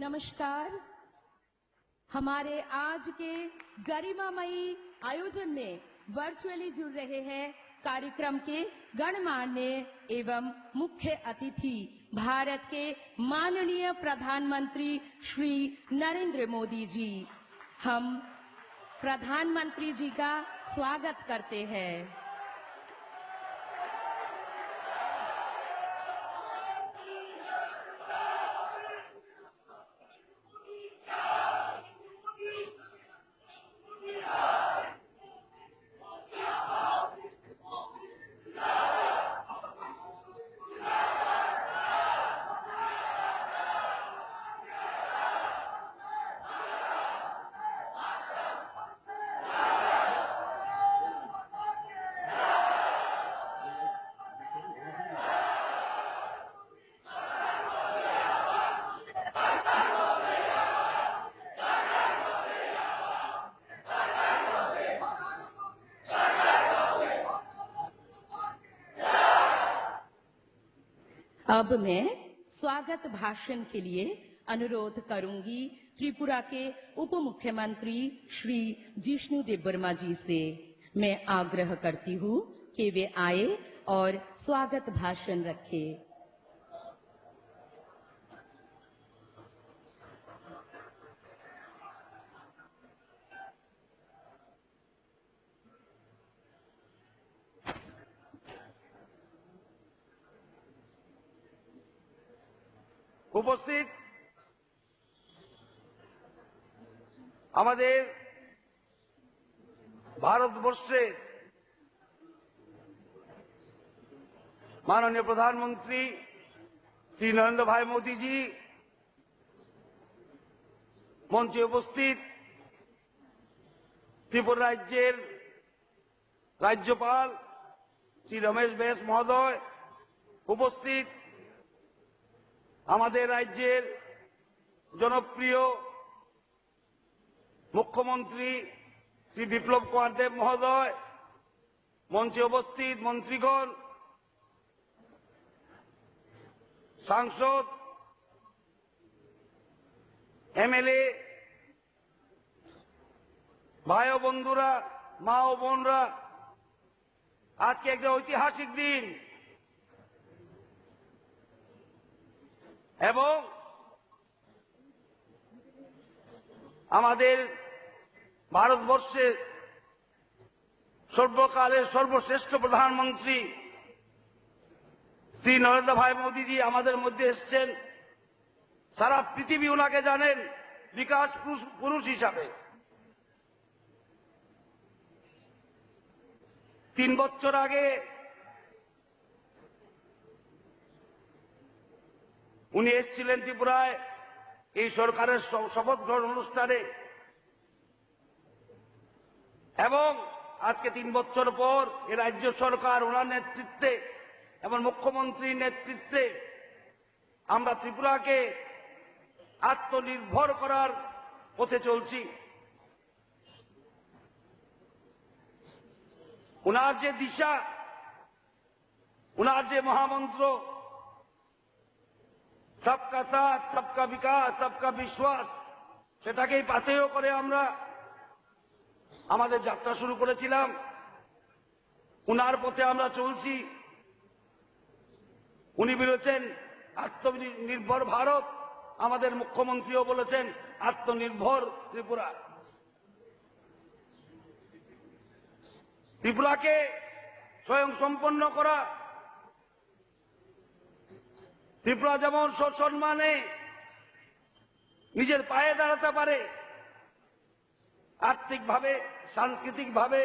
नमस्कार। हमारे आज के गरिमामयी आयोजन में वर्चुअली जुड़ रहे हैं कार्यक्रम के गणमान्य एवं मुख्य अतिथि भारत के माननीय प्रधानमंत्री श्री नरेंद्र मोदी जी। हम प्रधानमंत्री जी का स्वागत करते हैं। अब मैं स्वागत भाषण के लिए अनुरोध करूंगी त्रिपुरा के उप मुख्यमंत्री श्री जिष्णु देबबर्मा जी से। मैं आग्रह करती हूं कि वे आए और स्वागत भाषण रखें। উপস্থিত আমাদের ভারতবর্ষের মাননীয় প্রধানমন্ত্রী শ্রী নরেন্দ্র ভাই মোদী জি, মঞ্চে উপস্থিত ত্রিপুরা রাজ্যের রাজ্যপাল শ্রী রমেশ বেশ মহোদয়, উপস্থিত আমাদের রাজ্যের জনপ্রিয় মুখ্যমন্ত্রী শ্রী বিপ্লব কুমার দেব মহোদয়, মঞ্চে উপস্থিত মন্ত্রীগণ, সাংসদ, এমএলএ, ভাই ও বন্ধুরা, মা ও বোনরা, আজকে একটা ঐতিহাসিক দিন এবং আমাদের ভারতবর্ষের সর্বকালের সর্বশ্রেষ্ঠ প্রধানমন্ত্রী শ্রী নরেন্দ্র ভাই মোদীজি আমাদের মধ্যে এসেছেন। সারা পৃথিবী ওনাকে জানেন বিকাশ পুরুষ হিসাবে। 3 বছর আগে উনি এসেছিলেন ত্রিপুরায় এই সরকারের শপথ গ্রহণ অনুষ্ঠানে এবং আজকে 3 বছর পর এই রাজ্য সরকার ওনার নেতৃত্বে এবং মুখ্যমন্ত্রীর নেতৃত্বে আমরা ত্রিপুরাকে আত্মনির্ভর করার পথে চলছি। ওনার যে দিশা, ওনার যে মহামন্ত্র सबका साथ, सबका विकास, सबका विश्वास, সেটাকেই পাথেয় করে আমরা আমাদের যাত্রা শুরু করেছিলাম। উনার পথে আমরা চলছি। উনি বলেছেন আত্মনির্ভর ভারত, আমাদের মুখ্যমন্ত্রীও বলেছেন আত্মনির্ভর ত্রিপুরা। ত্রিপুরাকে স্বয়ংসম্পন্ন করা, ত্রিপুরা যেমন সসম্মানে নিজের পায়ে দাঁড়াতে পারে, আর্থিকভাবে, সাংস্কৃতিকভাবে,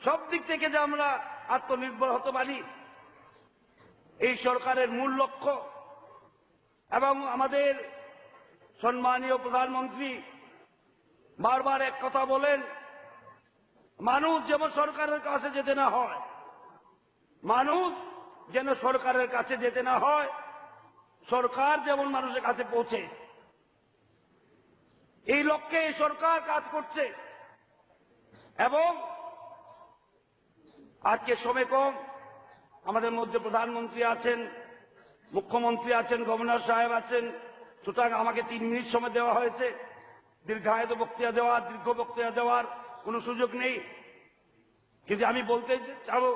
সব দিক থেকে যে আমরা আত্মনির্ভর হতে পারি, এই সরকারের মূল লক্ষ্য। এবং আমাদের সম্মানীয় প্রধানমন্ত্রী বারবার এক কথা বলেন, মানুষ যেমন সরকারের কাছে যেতে না হয়, মানুষ যেন সরকারের কাছে যেতে না হয়, সরকার যেমন মানুষের কাছে পৌঁছে, এই লক্ষ্যে এই সরকার কাজ করছে। এবং আজকে সময় কম, আমাদের মধ্যে প্রধানমন্ত্রী আছেন, মুখ্যমন্ত্রী আছেন, গভর্নর সাহেব আছেন, সুতরাং আমাকে 3 মিনিট সময় দেওয়া হয়েছে। দীর্ঘায়িত বক্তৃতা দেওয়ার, দীর্ঘ বক্তৃতা দেওয়ার কোনো সুযোগ নেই। কিন্তু আমি বলতে চাবো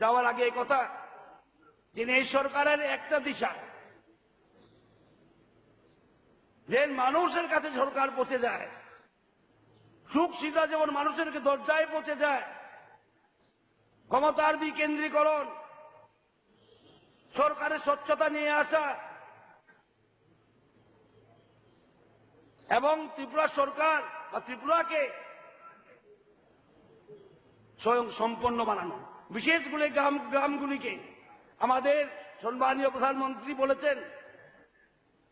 যাওয়ার আগে এই কথা, যে এই সরকারের একটা দিশা, যে মানুষের কাছে সরকার পৌঁছে যায়, সুখ সুবিধা যেমন মানুষের দরজায় পৌঁছে যায়, ক্ষমতার বিকেন্দ্রীকরণ, সরকারের স্বচ্ছতা নিয়ে আসা এবং ত্রিপুরা সরকার বা ত্রিপুরাকে স্বয়ং সম্পন্ন বানানো, বিশেষ করে গ্রামগুলিকে। আমাদের সম্মানীয় প্রধানমন্ত্রী বলেছেন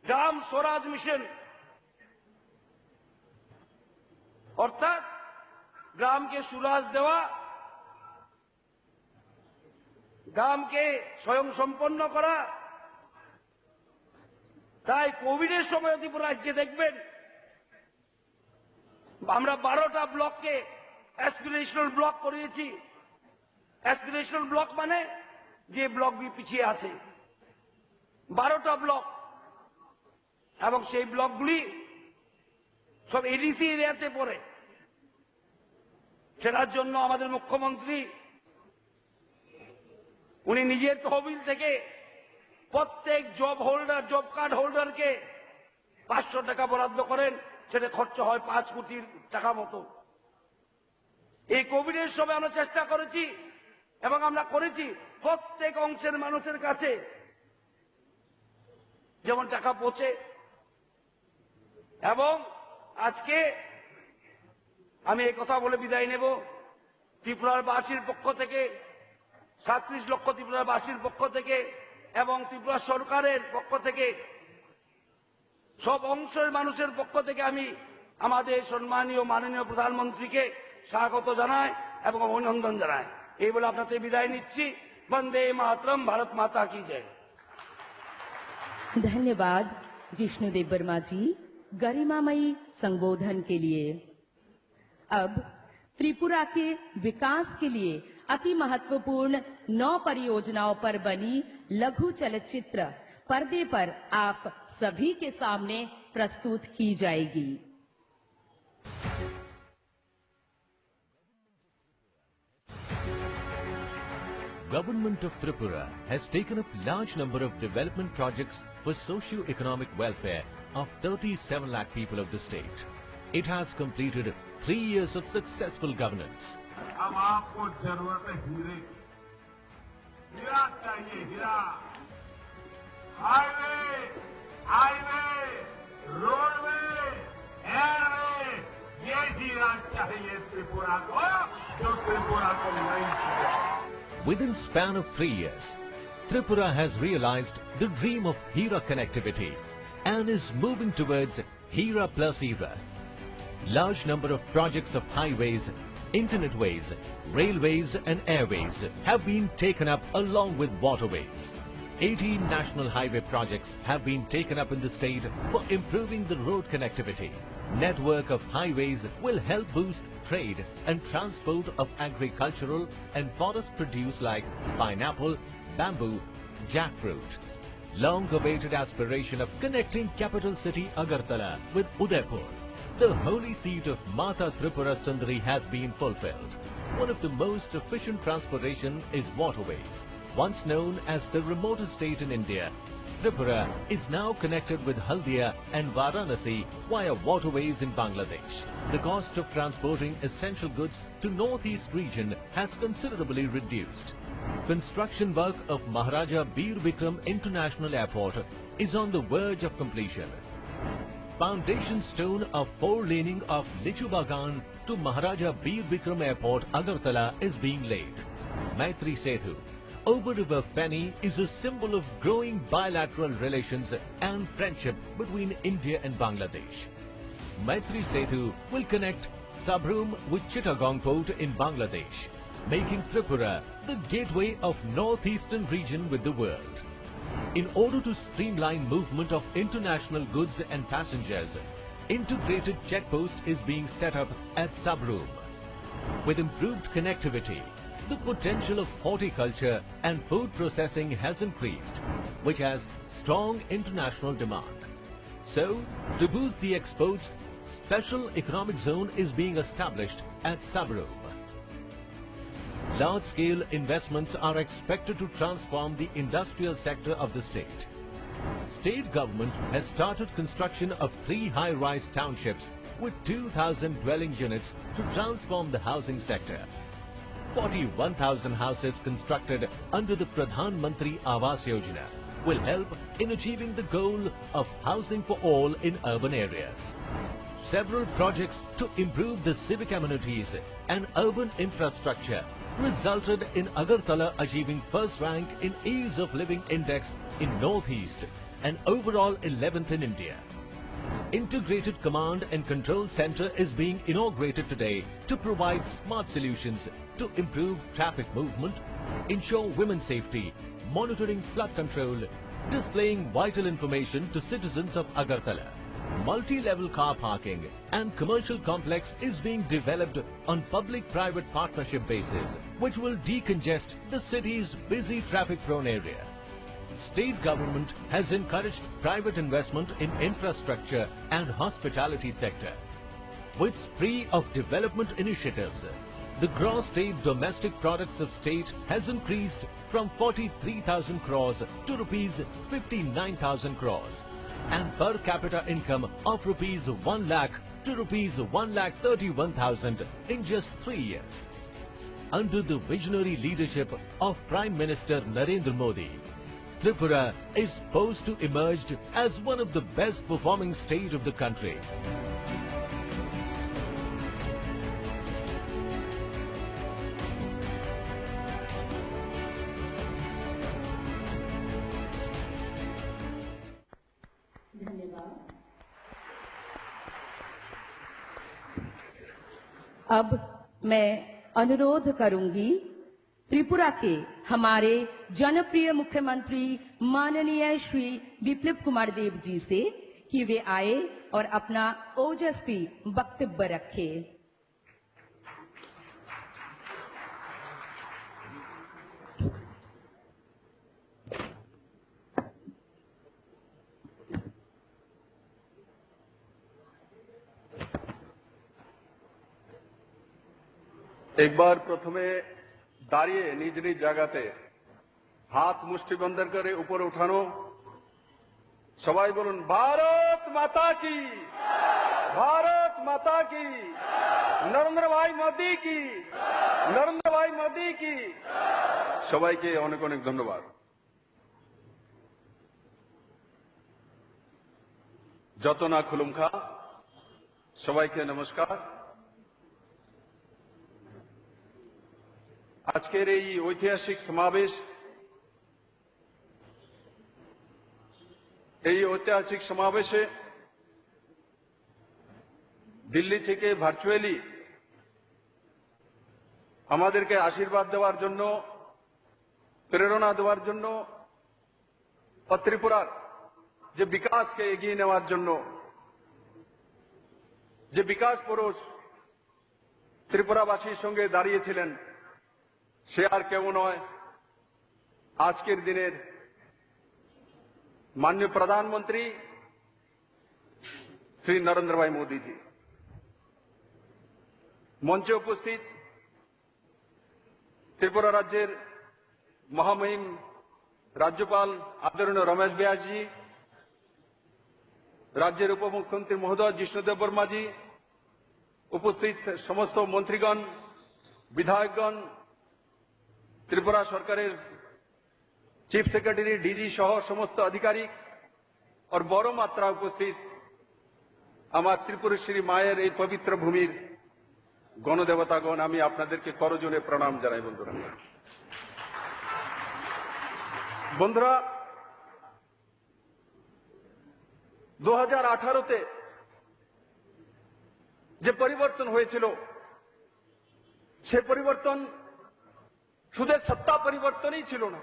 গ্রাম স্বরাজ মিশন, অর্থাৎ গ্রামকে সুরাজ দেওয়া, গ্রামকে স্বয়ং সম্পন্ন করা। তাই কোভিডের সময় ত্রিপুরা রাজ্যে দেখবেন আমরা 12টা ব্লককে অ্যাসপিরেশনাল ব্লক করিয়েছি। অ্যাসপিরেশনাল ব্লক মানে যে ব্লকগুলি পিছিয়ে আছে, 12টা ব্লক, এবং সেই ব্লকগুলি সব এডিসি এরিয়াতে পড়ে। সেটার জন্য আমাদের মুখ্যমন্ত্রী উনি নিজের তহবিল থেকে প্রত্যেক জব কার্ড হোল্ডারকে 500 টাকা বরাদ্দ করেন। সেটা খরচ হয় 5 কোটি টাকা মতো। এই কোভিডের সময় আমরা চেষ্টা করেছি এবং আমরা করেছি প্রত্যেক অংশের মানুষের কাছে যেমন টাকা পৌঁছে। এবং আজকে আমি এই কথা বলে বিদায় নেব, ত্রিপুরার বাসীর পক্ষ থেকে, 37 লক্ষ ত্রিপুরার বাসীর পক্ষ থেকে এবং ত্রিপুরা সরকারের পক্ষ থেকে, সব অংশের মানুষের পক্ষ থেকে আমি আমাদের সম্মানীয় মাননীয় প্রধানমন্ত্রীকে স্বাগত জানাই এবং অভিনন্দন জানাই। এই বলে আপনাদের বিদায় নিচ্ছি। বন্দে মাতরম, भारत माता की जय। धन्यवाद जिष्णु देबबर्मा जी गरिमामयी संबोधन के लिए। अब त्रिपुरा के विकास के लिए अति महत्वपूर्ण 9 परियोजनाओं पर बनी लघु चलचित्र पर्दे पर आप सभी के सामने प्रस्तुत की जाएगी। Government of Tripura has taken up large number of development projects for socio-economic welfare of 37 lakh people of the state. It has completed 3 years of successful governance. अब आपको जरूरत है हीरे की। हीरा चाहिए, हीरा। हाईवे, रोडवे, एयरवे, ये हीरा चाहिए त्रिपुरा को, जो त्रिपुरा को नहीं चाहिए। Within span of 3 years, Tripura has realized the dream of Hira connectivity and is moving towards Hira plus era. Large number of projects of highways, internetways, railways and airways have been taken up along with waterways. 18 national highway projects have been taken up in the state for improving the road connectivity. Network of highways will help boost trade and transport of agricultural and forest produce like pineapple, bamboo, jackfruit. Long-awaited aspiration of connecting capital city Agartala with Udaipur, the holy seat of Mata Tripura Sundari, has been fulfilled. One of the most efficient transportation is waterways. Once known as the remotest state in India, Tripura is now connected with Haldia and Varanasi via waterways in Bangladesh. The cost of transporting essential goods to northeast region has considerably reduced. Construction work of Maharaja Bir Bikram International Airport is on the verge of completion. Foundation stone of 4-laning of Lichu Bagan to Maharaja Bir Bikram Airport, Agartala, is being laid. Maitri Setu over River Feni is a symbol of growing bilateral relations and friendship between India and Bangladesh. Maitri Setu will connect Sabroom with Chittagong Port in Bangladesh, making Tripura the gateway of northeastern region with the world. In order to streamline movement of international goods and passengers, integrated checkpost is being set up at Sabroom. With improved connectivity, the potential of horticulture and food processing has increased, which has strong international demand. So, to boost the exports, special economic zone is being established at Sabroom. Large-scale investments are expected to transform the industrial sector of the state. State government has started construction of 3 high-rise townships with 2,000 dwelling units to transform the housing sector. 41,000 houses constructed under the Pradhan Mantri Awas Yojana will help in achieving the goal of housing for all in urban areas. Several projects to improve the civic amenities and urban infrastructure resulted in Agartala achieving first rank in Ease of Living Index in Northeast and overall 11th in India. Integrated Command and Control Center is being inaugurated today to provide smart solutions to improve traffic movement, ensure women's safety, monitoring flood control, displaying vital information to citizens of Agartala. Multi-level car parking and commercial complex is being developed on public-private partnership basis, which will decongest the city's busy traffic-prone area. State government has encouraged private investment in infrastructure and hospitality sector. With spree of development initiatives, the gross state domestic products of state has increased from 43,000 crores to rupees 59,000 crores and per capita income of rupees 1 lakh to rupees 1,31,000 in just 3 years. Under the visionary leadership of Prime Minister Narendra Modi, Tripura is poised to emerge as one of the best performing states of the country. अब मैं अनुरोध करूंगी त्रिपुरा के हमारे जनप्रिय मुख्यमंत्री माननीय श्री विप्लव कुमार देव जी से कि वे आए और अपना ओजस्वी वक्तव्य रखें। एक बार प्रथमे दाड़िए निज निज জায়গাতে हाथ मुष्टिबंध करे ऊपर उठानो सबाई बोलुन भारत माता की नरेंद्र भाई मोदी की সবাইকে অনেক অনেক ধন্যবাদ। যত না খুলুমখা সবাইকে নমস্কার। আজকের এই ঐতিহাসিক সমাবেশে দিল্লি থেকে ভার্চুয়ালি আমাদেরকে আশীর্বাদ দেওয়ার জন্য, প্রেরণা দেওয়ার জন্য, ত্রিপুরার যে বিকাশকে এগিয়ে নেওয়ার জন্য যে বিকাশ পুরুষ ত্রিপুরাবাসীর সঙ্গে দাঁড়িয়েছিলেন সে আর কেউ নয়, আজকের দিনের মাননীয় প্রধানমন্ত্রী শ্রী নরেন্দ্র ভাই মোদী জি। মঞ্চে উপস্থিত ত্রিপুরা রাজ্যের মহামহিম রাজ্যপাল আদরণীয় রমেশ ব্যাস জি, রাজ্যের উপমুখ্যমন্ত্রী মহোদয় জিষ্ণু দেববর্মা জি, উপস্থিত সমস্ত মন্ত্রীগণ, বিধায়কগণ, ত্রিপুরা সরকারের চিফ সেক্রেটারি, ডিজি সহ সমস্ত আধিকারিক और বড় মাত্রা উপস্থিত আমার ত্রিপুরেশ্বরী মায়ের এই পবিত্র ভূমির গণদেবতাগণ, আমি আপনাদেরকে করজোড়ে প্রণাম জানাই। বন্ধুরা 2018-তে যে পরিবর্তন হয়েছিল সে পরিবর্তন শুধু সত্তা পরিবর্তনই ছিল না,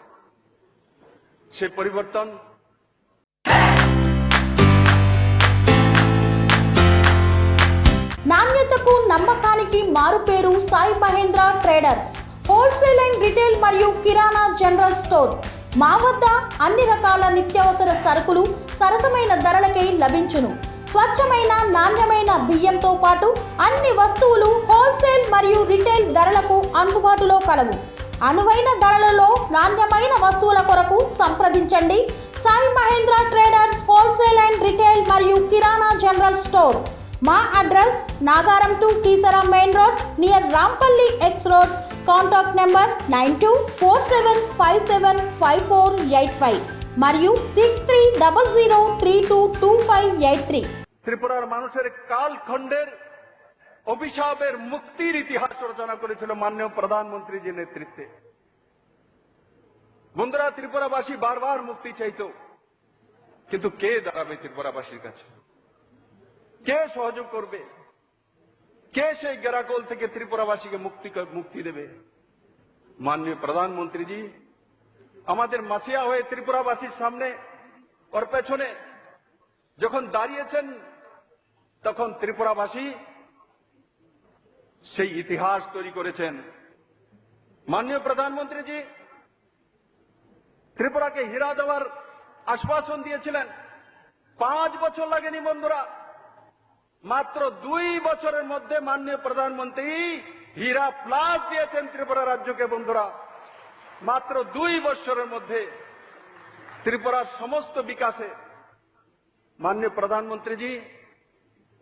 সে পরিবর্তন నాణ్యతకు నమ్మకానికి మారుపేరు Sai Mahendra traders. Wholesale and retail మరియు కిరాణా జనరల్ స్టోర్. మా వద్ద అన్ని రకాల నిత్యావసర సరుకులు సరసమైన ధరలకే లభించును. స్వచ్ఛమైన నాణ్యమైన బియ్యంతో పాటు అన్ని వస్తువులు హోల్సేల్ మరియు రిటైల్ ధరలకు అందుబాటులో కలవు. అనువైన ధరలలో నాణ్యమైన వస్తువుల కొరకు సంప్రదించండి. Sai Mahendra traders wholesale and retail మరియు కిరాణా జనరల్ స్టోర్. మా address Nagaram to Keesara main road near Rampalli X road. Contact number 9247575485 మరియు 6300322583। ত্রিপুরার মানুষের কালখণ্ডের অভিশাপের মুক্তির ইতিহাস রচনা করেছিল মাননীয় প্রধানমন্ত্রীজির নেতৃত্বে। বন্ধুরা, ত্রিপুরাবাসী বারবার মুক্তি চাইতো, কিন্তু কে দাঁড়াবে ত্রিপুরাবাসীর কাছে? কে সহযোগ করবে? কে সেই গেরাকোল থেকে ত্রিপুরাবাসীকে মুক্তি দেবে? মাননীয় প্রধানমন্ত্রীজি আমাদের মাসিয়া হয়ে ত্রিপুরাবাসীর সামনে ওর পেছনে যখন দাঁড়িয়েছেন, তখন ত্রিপুরাবাসী সেই ইতিহাস তৈরি করেছেন। মাননীয় প্রধানমন্ত্রীজি ত্রিপুরাকে হীরা দেওয়ার আশ্বাসন দিয়েছিলেন। 5 বছর লাগেনি বন্ধুরা, মাত্র 2 বছরের মধ্যে মাননীয় প্রধানমন্ত্রী হীরা প্লাস দিয়েছেন ত্রিপুরা রাজ্যকে। বন্ধুরা, মাত্র 2 বছরের মধ্যে ত্রিপুরার সমস্ত বিকাশে মাননীয় প্রধানমন্ত্রীজি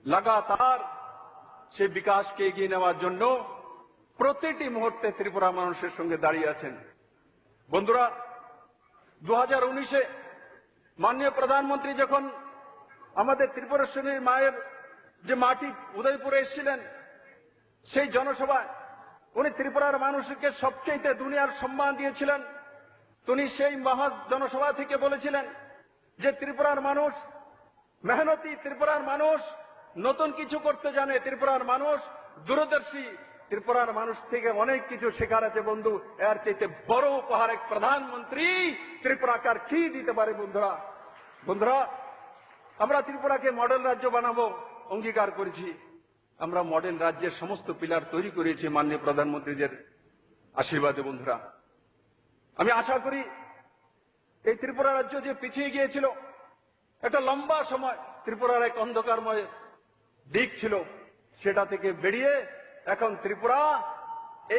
লাগাতার সেই বিকাশকে এগিয়ে নেওয়ার জন্য প্রতিটি মুহূর্তে ত্রিপুরা মানুষের সঙ্গে দাঁড়িয়ে আছেন। বন্ধুরা, 2019-এ মাননীয় প্রধানমন্ত্রী যখন আমাদের ত্রিপুরেশ্বরী মায়ের যে মাটি উদয়পুরে এসেছিলেন, সেই জনসভায় উনি ত্রিপুরার মানুষকে সবচেয়ে দুনিয়ার সম্মান দিয়েছিলেন। তিনি সেই মহা জনসভা থেকে বলেছিলেন যে ত্রিপুরার মানুষ মেহনতি, ত্রিপুরার মানুষ নতুন কিছু করতে জানে, ত্রিপুরার মানুষ দূরদর্শী, ত্রিপুরার মানুষ থেকে অনেক কিছু শেখার আছে। বন্ধু, এর চাইতে বড় উপহার এক প্রধানমন্ত্রী ত্রিপুরাকার কি দিতে পারে? বন্ধুরা, আমরা ত্রিপুরাকে মডেল রাজ্য বানাবো অঙ্গীকার করেছি। আমরা মডেল রাজ্যের সমস্ত পিলার তৈরি করেছি মাননীয় প্রধানমন্ত্রীদের আশীর্বাদে। বন্ধুরা, আমি আশা করি এই ত্রিপুরা রাজ্য যে পিছিয়ে গিয়েছিল, একটা লম্বা সময় ত্রিপুরার এক অন্ধকারময় দিক ছিল, সেটা থেকে বেরিয়ে এখন ত্রিপুরা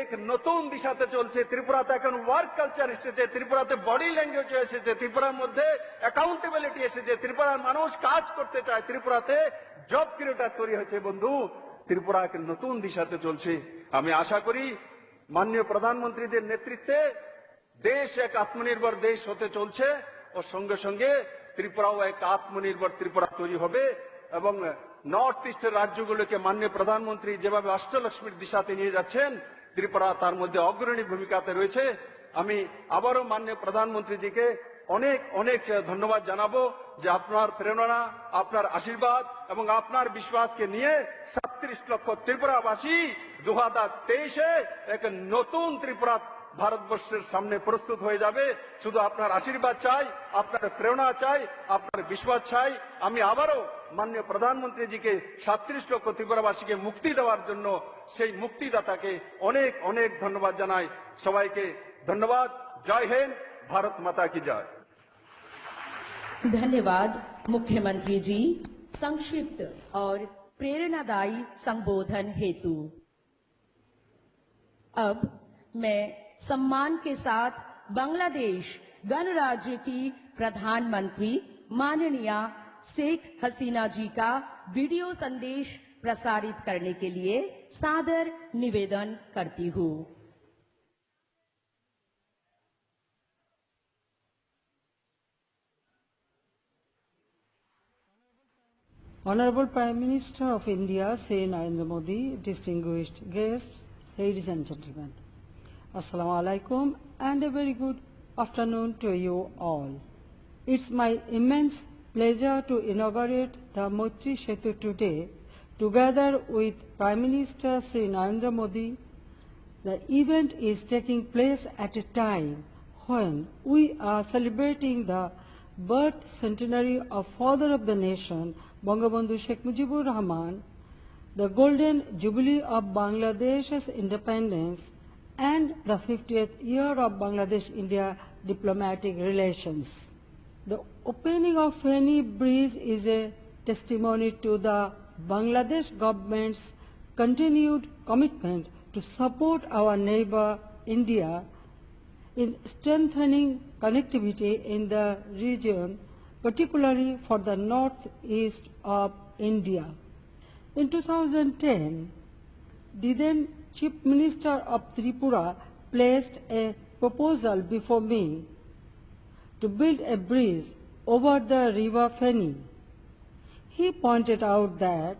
এক নতুন দিশাতে চলছে। ত্রিপুরাতে এখন ওয়ার্ক কালচার এসেছে, ত্রিপুরাতে বডি ল্যাঙ্গুয়েজ এসেছে, ত্রিপুরার মধ্যে অ্যাকাউন্টেবিলিটি এসেছে, ত্রিপুরার মানুষ কাজ করতে চায়, ত্রিপুরাতে জব ক্রিয়েটার তৈরি হয়েছে। বন্ধু, ত্রিপুরা এক নতুন দিশাতে চলছে। আমি আশা করি মাননীয় প্রধানমন্ত্রীদের নেতৃত্বে দেশ এক আত্মনির্ভর দেশ হতে চলছে, ও সঙ্গে সঙ্গে ত্রিপুরাও এক আত্মনির্ভর ত্রিপুরা তৈরি হবে। এবং নর্থ ইস্টের রাজ্যগুলোকে মাননীয় প্রধানমন্ত্রী যেভাবে অষ্টলক্ষ্মীর দিশাতে নিয়ে যাচ্ছেন, ত্রিপুরা তার মধ্যে অগ্রণী ভূমিকাতে রয়েছে। আমি আবারও মাননীয় প্রধানমন্ত্রীজিকে অনেক অনেক ধন্যবাদ জানাবো যে আপনার প্রেরণা, আপনার আশীর্বাদ এবং আপনার বিশ্বাসকে নিয়ে 37 লক্ষ ত্রিপুরাবাসী 2023-এ এক নতুন ত্রিপুরা ভারতবর্ষের সামনে প্রস্তুত হয়ে যাবে। শুধু আপনার আশীর্বাদ চাই, আপনার প্রেরণা চাই, আপনার বিশ্বাস চাই। আমি আবারও মাননীয় প্রধানমন্ত্রীজিকে 37 লক্ষ ত্রিপুরাবাসীকে মুক্তি দেওয়ার জন্য সেই মুক্তিদাতাকে অনেক অনেক ধন্যবাদ জানাই। সবাইকে ধন্যবাদ। জয় হিন্দ, भारत माता की जय। धन्यवाद मुख्यमंत्री जी संक्षिप्त और प्रेरणादायी संबोधन हेतु। अब मैं सम्मान के साथ बांग्लादेश गणराज्य की प्रधानमंत्री माननीय शेख हसीना जी का वीडियो संदेश प्रसारित करने के लिए सादर निवेदन करती हूँ। Honorable Prime Minister of India, Shri Narendra Modi, distinguished guests, ladies and gentlemen, Assalamu alaikum and a very good afternoon to you all. It's my immense pleasure to inaugurate the Maitri Setu today together with Prime Minister Shri Narendra Modi. The event is taking place at a time when we are celebrating the birth centenary of Father of the Nation, Bangabandhu Sheikh Mujibur Rahman, the golden jubilee of Bangladesh's independence, and the 50th year of Bangladesh-India diplomatic relations. The opening of Feni Bridge is a testimony to the Bangladesh government's continued commitment to support our neighbor India in strengthening connectivity in the region, particularly for the northeast of India. In 2010, the then Chief Minister of Tripura placed a proposal before me to build a bridge over the river Feni. He pointed out that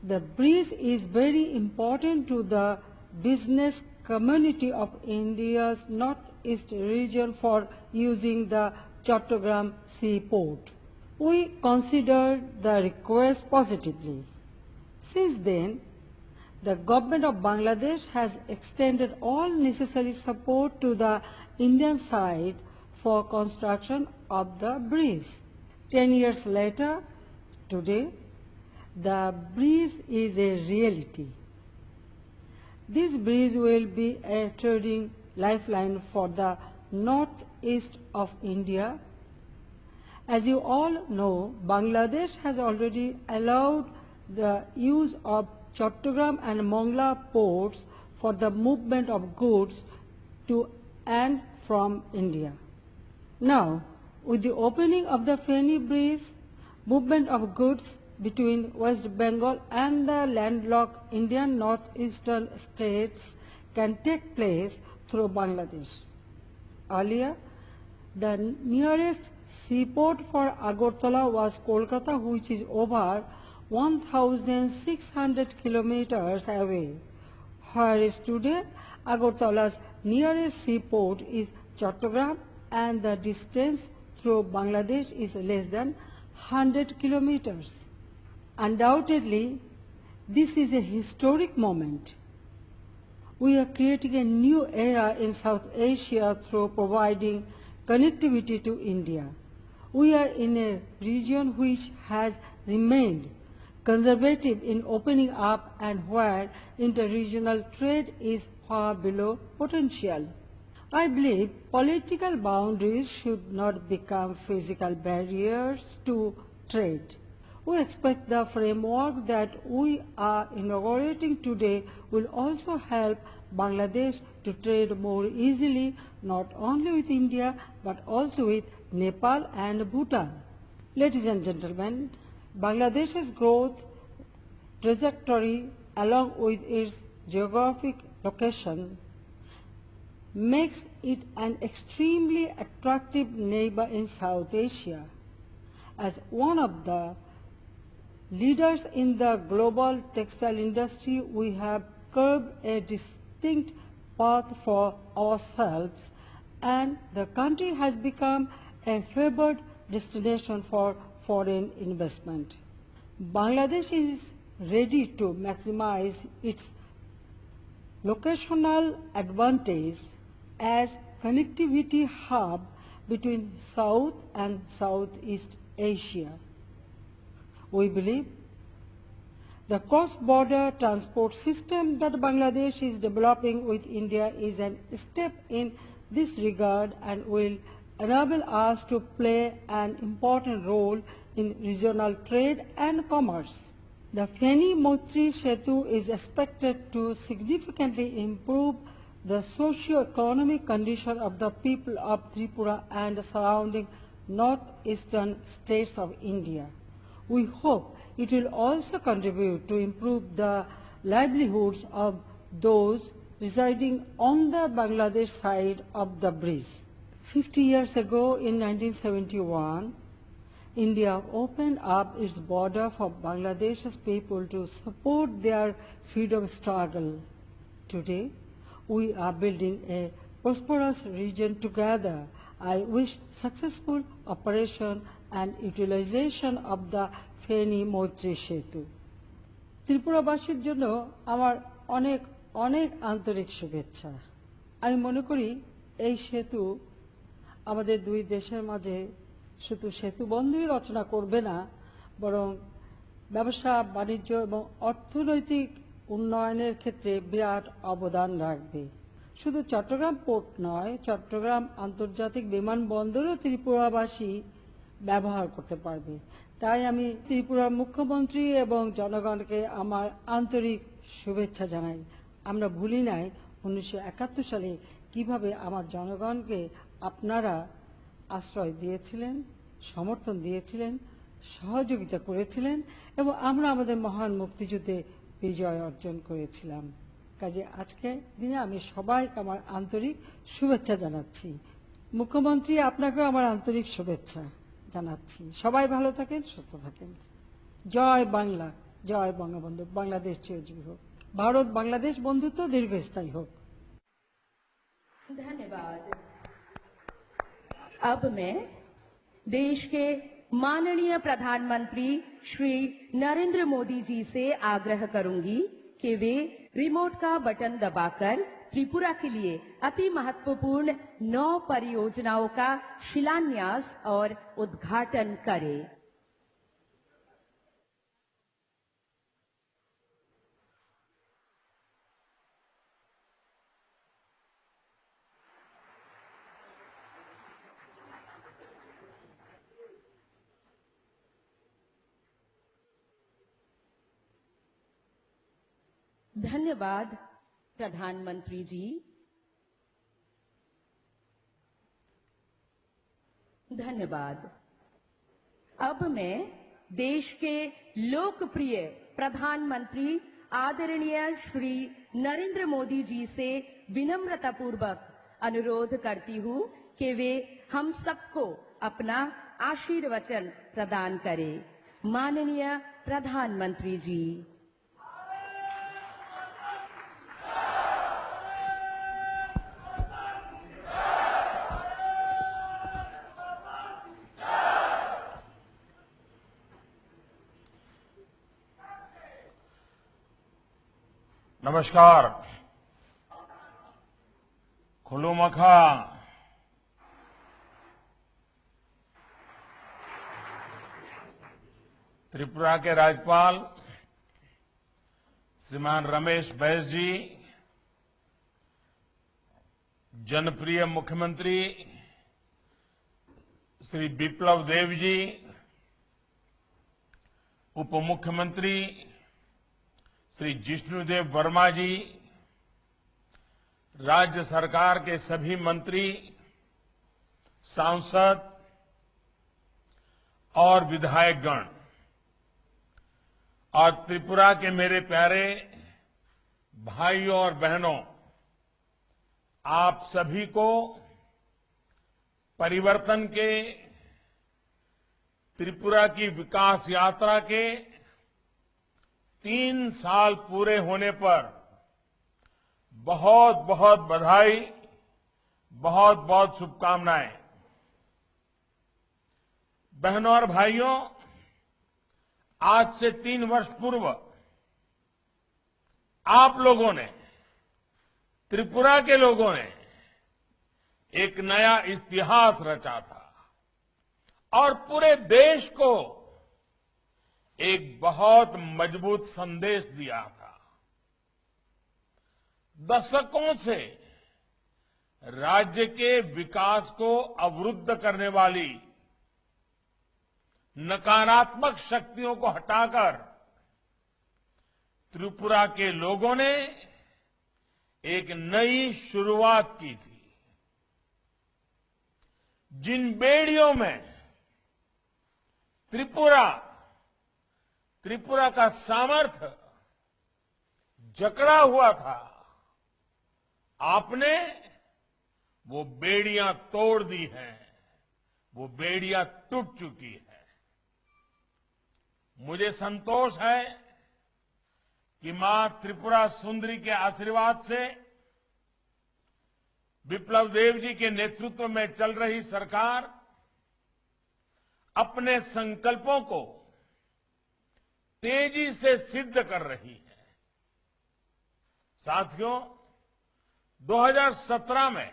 the bridge is very important to the business community of India's northeast region for using the Chattogram seaport. We considered the request positively. Since then, the government of Bangladesh has extended all necessary support to the Indian side for construction of the bridge. 10 years later, today, the bridge is a reality. This bridge will be a trading lifeline for the northeast of India. As you all know, Bangladesh has already allowed the use of Chattogram and Mongla ports for the movement of goods to and from India. Now, with the opening of the Feni Bridge, movement of goods between West Bengal and the landlocked Indian northeastern states can take place through Bangladesh. Earlier, the nearest seaport for Agartala was Kolkata, which is over 1,600 kilometers away, whereas today Agartala's nearest seaport is Chattogram and the distance through Bangladesh is less than 100 kilometers. Undoubtedly, this is a historic moment. We are creating a new era in South Asia through providing connectivity to India. We are in a region which has remained conservative in opening up and where inter-regional trade is far below potential. I believe political boundaries should not become physical barriers to trade. We expect the framework that we are inaugurating today will also help Bangladesh to trade more easily, not only with India, but also with Nepal and Bhutan. Ladies and gentlemen, Bangladesh's growth trajectory, along with its geographic location, makes it an extremely attractive neighbor in South Asia. As one of the leaders in the global textile industry, we have carved a distinct path for ourselves, and the country has become a favored destination for foreign investment. Bangladesh is ready to maximize its locational advantage as connectivity hub between South and Southeast Asia. We believe the cross-border transport system that Bangladesh is developing with India is a step in this regard and will enable us to play an important role in regional trade and commerce. The Feni Moitri Setu is expected to significantly improve the socio-economic condition of the people of Tripura and the surrounding northeastern states of India. We hope it will also contribute to improve the livelihoods of those residing on the Bangladesh side of the bridge. 50 years ago, in 1971, India opened up its border for Bangladesh's people to support their freedom struggle. Today, we are building a prosperous region together. I wish successful operation and utilization of the Feni Moitri Setu. ত্রিপুরাবাসীর জন্য আমার অনেক অনেক আন্তরিক শুভেচ্ছা। আমি মনে করি এই সেতু আমাদের দুই দেশের মাঝে শুধু সেতু বন্ধই রচনা করবে না, বরং ব্যবসা বাণিজ্য এবং অর্থনৈতিক উন্নয়নের ক্ষেত্রে বিরাট অবদান রাখবে। শুধু চট্টগ্রাম পোর্ট নয়, চট্টগ্রাম আন্তর্জাতিক বিমানবন্দরও ত্রিপুরাবাসী ব্যবহার করতে পারবে। তাই আমি ত্রিপুরার মুখ্যমন্ত্রী এবং জনগণকে আমার আন্তরিক শুভেচ্ছা জানাই। আমরা ভুলি নাই 1971 সালে কিভাবে আমার জনগণকে আপনারা আশ্রয় দিয়েছিলেন, সমর্থন দিয়েছিলেন, সহযোগিতা করেছিলেন এবং আমরা আমাদের মহান মুক্তিযুদ্ধে বিজয় অর্জন করেছিলাম। কাজে আজকে দিনে আমি সবাইকে আমার আন্তরিক শুভেচ্ছা জানাচ্ছি। মুখ্যমন্ত্রী, আপনাকেও আমার আন্তরিক শুভেচ্ছা জানাচ্ছি। সবাই ভালো থাকেন, সুস্থ থাকেন। জয় বাংলা, জয় বঙ্গবন্ধু। বাংলাদেশ চিরজীবী হোক। ভারত বাংলাদেশ বন্ধুত্ব দীর্ঘস্থায়ী হোক। धन्यवाद। अब मैं देश के माननीय प्रधानमंत्री श्री नरेंद्र मोदी जी से आग्रह करूंगी कि वे रिमोट का बटन दबाकर त्रिपुरा के लिए अति महत्वपूर्ण 9 परियोजनाओं का शिलान्यास और उद्घाटन करें। धन्यवाद प्रधानमंत्री जी। धन्यवाद। अब मैं देश के लोकप्रिय प्रधानमंत्री आदरणीय श्री नरेंद्र मोदी जी से विनम्रतापूर्वक अनुरोध करती हूं कि वे हम सबको अपना आशीर्वचन प्रदान करें। माननीय प्रधानमंत्री जी। नमस्कार। खुलू मखा। त्रिपुरा के राज्यपाल श्रीमान रमेश बैस जी, जनप्रिय मुख्यमंत्री श्री बिप्लब देव जी, उप मुख्यमंत्री श्री जिष्णुदेव वर्मा जी, राज्य सरकार के सभी मंत्री, सांसद और विधायकगण और त्रिपुरा के मेरे प्यारे भाइयों और बहनों, आप सभी को परिवर्तन के, त्रिपुरा की विकास यात्रा के 3 साल पूरे होने पर बहुत बहुत बधाई, बहुत बहुत शुभकामनाएं। बहनों और भाइयों, आज से 3 वर्ष पूर्व आप लोगों ने, त्रिपुरा के लोगों ने एक नया इतिहास रचा था और पूरे देश को एक बहुत मजबूत संदेश दिया था। दशकों से राज्य के विकास को अवरुद्ध करने वाली नकारात्मक शक्तियों को हटाकर त्रिपुरा के लोगों ने एक नई शुरुआत की थी। जिन बेड़ियों में त्रिपुरा का सामर्थ्य जकड़ा हुआ था, आपने वो बेड़ियां तोड़ दी हैं, वो बेड़ियां टूट चुकी है। मुझे संतोष है कि मां त्रिपुरा सुंदरी के आशीर्वाद से बिप्लब देव जी के नेतृत्व में चल रही सरकार अपने संकल्पों को तेजी से सिद्ध कर रही है। साथियों, 2017 में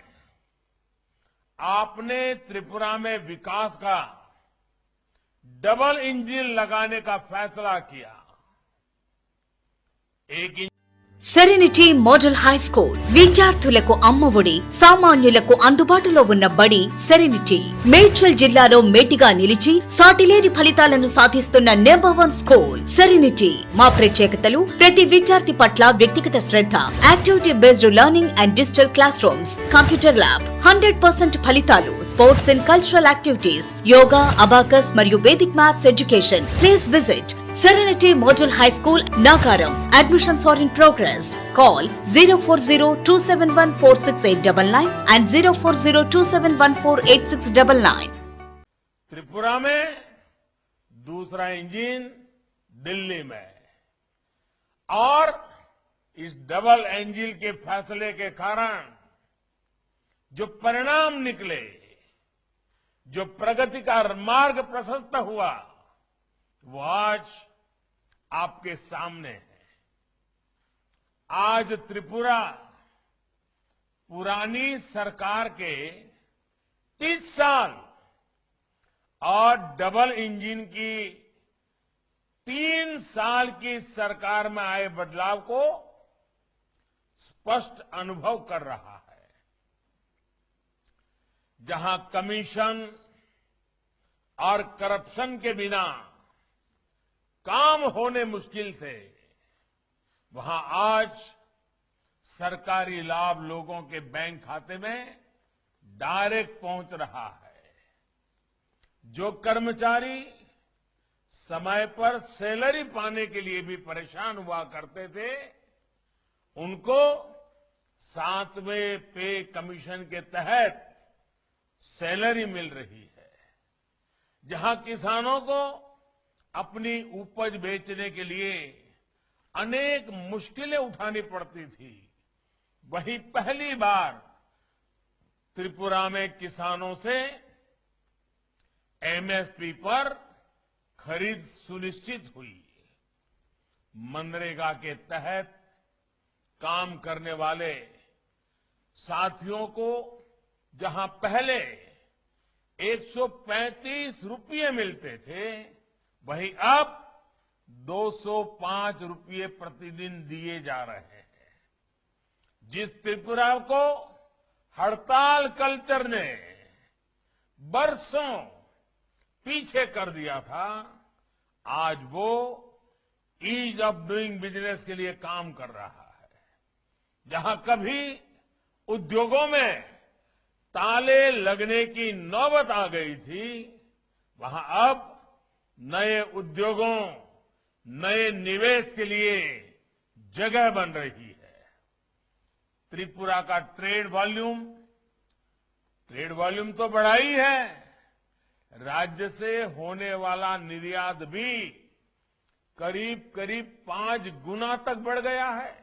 आपने त्रिपुरा में विकास का डबल इंजन लगाने का फैसला किया। एक సెరెనిటీ మోడల్ హై స్కూల్ విద్యార్థులకు అమ్మఒడి, సామాన్యులకు అందుబాటులో ఉన్న బడి సెరెనిటీ. మేడ్చల్ జిల్లాలో మేటిగా నిలిచి సాటిలేని ఫలితాలను సాధిస్తున్న నంబర్ 1 స్కూల్ సెరెనిటీ. మా ప్రత్యేకతలు ప్రతి విద్యార్థి పట్ల వ్యక్తిగత శ్రద్ధ, activity based learning and digital classrooms, computer lab, 100% ఫలితాలు, sports and cultural activities, yoga, abacus మరియు Vedic maths education. Please visit Serenity Model High School, Nagaram. Admissions are in progress. Call 04027146899 and 04027148699. Tripura में दूसरा engine Delhi में, और इस double engine के फैसले के कारण जो परिणाम निकले, जो प्रगति का मार्ग प्रशस्त हुआ, वो आज आपके सामने है। आज त्रिपुरा पुरानी सरकार के 30 साल और डबल इंजन की 3 साल की सरकार में आए बदलाव को स्पष्ट अनुभव कर रहा है। जहां कमीशन और करप्शन के बिना काम होने मुश्किल थे, वहां आज सरकारी लाभ लोगों के बैंक खाते में डायरेक्ट पहुंच रहा है। जो कर्मचारी समय पर सैलरी पाने के लिए भी परेशान हुआ करते थे, उनको 7वें पे कमीशन के तहत सैलरी मिल रही है। जहां किसानों को अपनी उपज बेचने के लिए अनेक मुश्किलें उठानी पड़ती थी, वहीं पहली बार त्रिपुरा में किसानों से एमएसपी पर खरीद सुनिश्चित हुई। मनरेगा के तहत काम करने वाले साथियों को जहां पहले 135 रुपये मिलते थे, वहीं अब 205 रुपये प्रतिदिन दिए जा रहे हैं। जिस त्रिपुरा को हड़ताल कल्चर ने बरसों पीछे कर दिया था, आज वो ईज ऑफ डूइंग बिजनेस के लिए काम कर रहा है। जहां कभी उद्योगों में ताले लगने की नौबत आ गई थी, वहां अब नए उद्योगों, नए निवेश के लिए जगह बन रही है। त्रिपुरा का ट्रेड वॉल्यूम तो बढ़ा ही है, राज्य से होने वाला निर्यात भी करीब 5 गुना तक बढ़ गया है।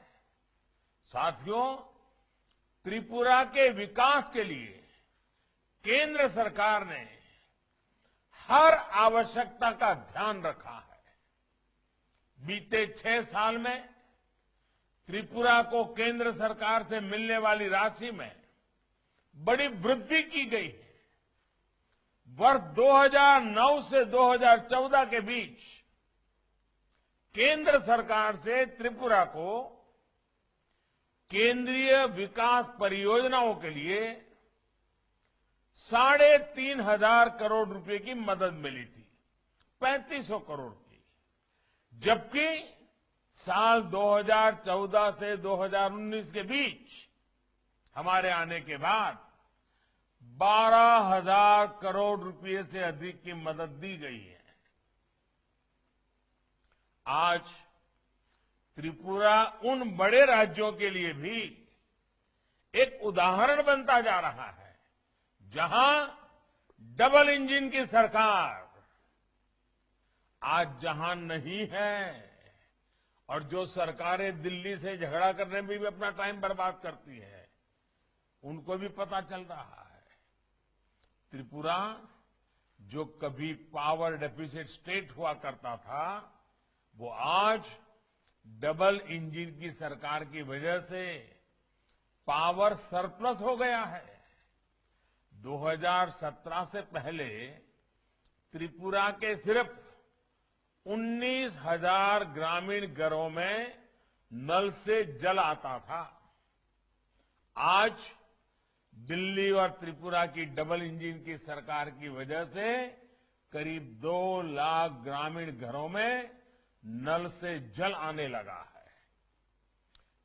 साथियों, त्रिपुरा के विकास के लिए केंद्र सरकार ने हर आवश्यकता का ध्यान रखा है। बीते 6 साल में त्रिपुरा को केंद्र सरकार से मिलने वाली राशि में बड़ी वृद्धि की गई है। वर्ष 2009 से 2014 के बीच केंद्र सरकार से त्रिपुरा को केंद्रीय विकास परियोजनाओं के लिए 3,500 करोड़ रुपए की मदद मिली थी, 3500 करोड़ की। जबकि साल 2014 से 2019 के बीच हमारे आने के बाद 12,000 करोड़ रुपए से अधिक की मदद दी गई है। आज त्रिपुरा उन बड़े राज्यों के लिए भी एक उदाहरण बनता जा रहा है, जहां डबल इंजन की सरकार आज जहां नहीं है, और जो सरकारें दिल्ली से झगड़ा करने में भी अपना टाइम बर्बाद करती है, उनको भी पता चल रहा है। त्रिपुरा जो कभी पावर डेफिसिट स्टेट हुआ करता था, वो आज डबल इंजन की सरकार की वजह से पावर सरप्लस हो गया है। 2017 से पहले त्रिपुरा के सिर्फ 19,000 ग्रामीण घरों में नल से जल आता था। आज दिल्ली और त्रिपुरा की डबल इंजन की सरकार की वजह से करीब 2 लाख ग्रामीण घरों में नल से जल आने लगा है।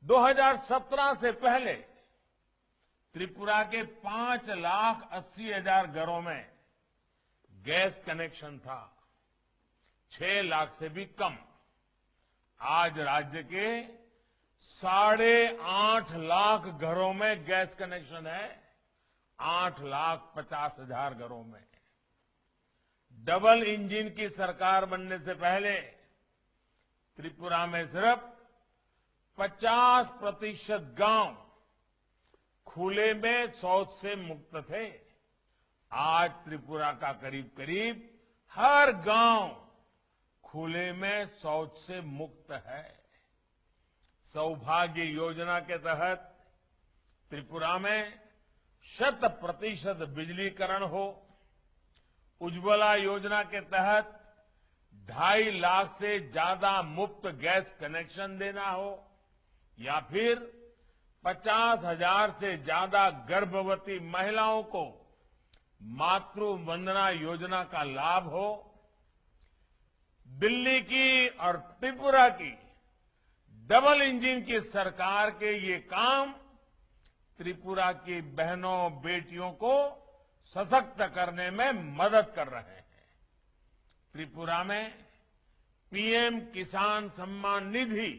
2017 से पहले त्रिपुरा के 5,80,000 घरों में गैस कनेक्शन था, 6 लाख से भी कम। आज राज्य के 8.5 लाख घरों में गैस कनेक्शन है, 8,50,000 घरों में। डबल इंजन की सरकार बनने से पहले त्रिपुरा में सिर्फ 50% गांव खुले में शौच से मुक्त थे। आज त्रिपुरा का करीब करीब हर गांव खुले में शौच से मुक्त है। सौभाग्य योजना के तहत त्रिपुरा में 100% बिजलीकरण हो, उज्ज्वला योजना के तहत 2.5 लाख से ज्यादा मुफ्त गैस कनेक्शन देना हो, या फिर 50,000 से ज्यादा गर्भवती महिलाओं को मातृ वंदना योजना का लाभ हो। दिल्ली की और त्रिपुरा की डबल इंजन की सरकार के ये काम त्रिपुरा की बहनों बेटियों को सशक्त करने में मदद कर रहे हैं। त्रिपुरा में पीएम किसान सम्मान निधि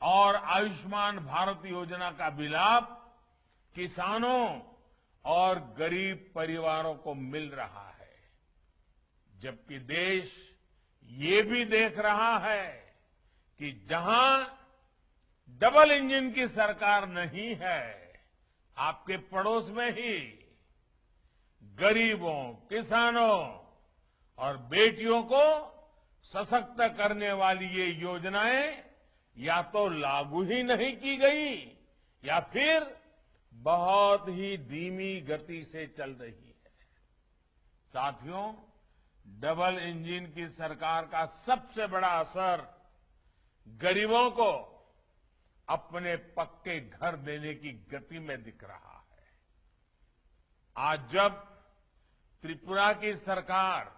और आयुष्मान भारत योजना का भी लाभ किसानों और गरीब परिवारों को मिल रहा है, जबकि देश ये भी देख रहा है कि जहां डबल इंजन की सरकार नहीं है, आपके पड़ोस में ही गरीबों, किसानों और बेटियों को सशक्त करने वाली ये योजनाएं या तो लागू ही नहीं की गई या फिर बहुत ही धीमी गति से चल रही है। साथियों, डबल इंजन की सरकार का सबसे बड़ा असर गरीबों को अपने पक्के घर देने की गति में दिख रहा है। आज जब त्रिपुरा की सरकार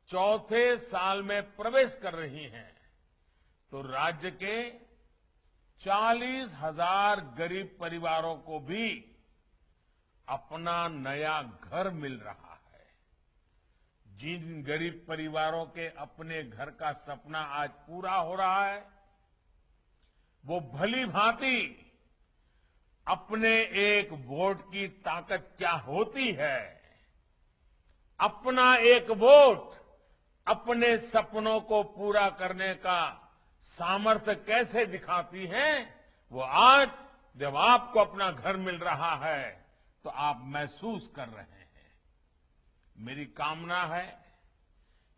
चौथे साल में प्रवेश कर रही है, तो राज्य के 40,000 गरीब परिवारों को भी अपना नया घर मिल रहा है। जिन गरीब परिवारों के अपने घर का सपना आज पूरा हो रहा है, वो भली भांति अपने एक वोट की ताकत क्या होती है, अपना एक वोट अपने सपनों को पूरा करने का सामर्थ्य कैसे दिखाती हैं, वो आज जब आपको अपना घर मिल रहा है तो आप महसूस कर रहे हैं। मेरी कामना है